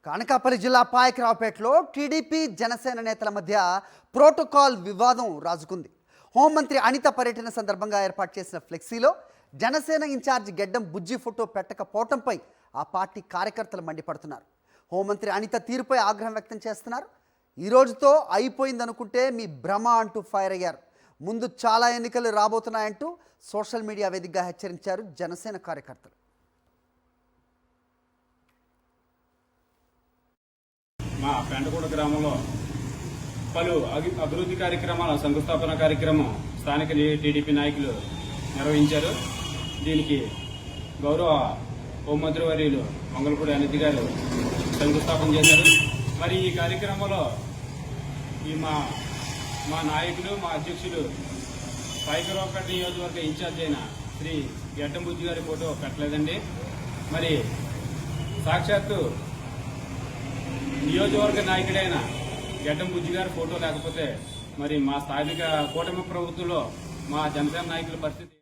కానకాపల్లి జిల్లా పాయకరావుపేటలో టీడీపీ జనసేన నేతల మధ్య ప్రోటోకాల్ వివాదం రాజుకుంది. హోంమంత్రి అనిత పర్యటన సందర్భంగా ఏర్పాటు చేసిన ఫ్లెక్సీలో జనసేన ఇన్ఛార్జ్ గెడ్డం బుజ్జి ఫోటో పెట్టకపోవడంపై ఆ పార్టీ కార్యకర్తలు మండిపడుతున్నారు. హోంమంత్రి అనిత తీరుపై ఆగ్రహం వ్యక్తం చేస్తున్నారు. ఈ రోజుతో అయిపోయిందనుకుంటే మీ భ్రమ అంటూ ఫైర్ అయ్యారు. ముందు చాలా ఎన్నికలు రాబోతున్నాయంటూ సోషల్ మీడియా వేదికగా హెచ్చరించారు జనసేన కార్యకర్తలు. మా పెంటగూడ గ్రామంలో పలు అభివృద్ధి కార్యక్రమాల శంకుస్థాపన కార్యక్రమం స్థానిక టీడీపీ నాయకులు నిర్వహించారు. దీనికి గౌరవ హోంమంత్రి వర్యులు మంగళపూడి అనిత గారు శంకుస్థాపన చేశారు. మరి ఈ కార్యక్రమంలో మా నాయకులు, మా అధ్యక్షులు పాయకరావుపేట నియోజకవర్గ ఇన్ఛార్జ్ అయిన శ్రీ గెడ్డం బుజ్జి గారి ఫోటో పెట్టలేదండి. మరి సాక్షాత్తు నియోజకవర్గ నాయకుడైన గెడ్డం బుజ్జి గారి ఫోటో లేకపోతే మరి మా స్థానిక కూటమి ప్రభుత్వంలో మా జనసేన నాయకుల పరిస్థితి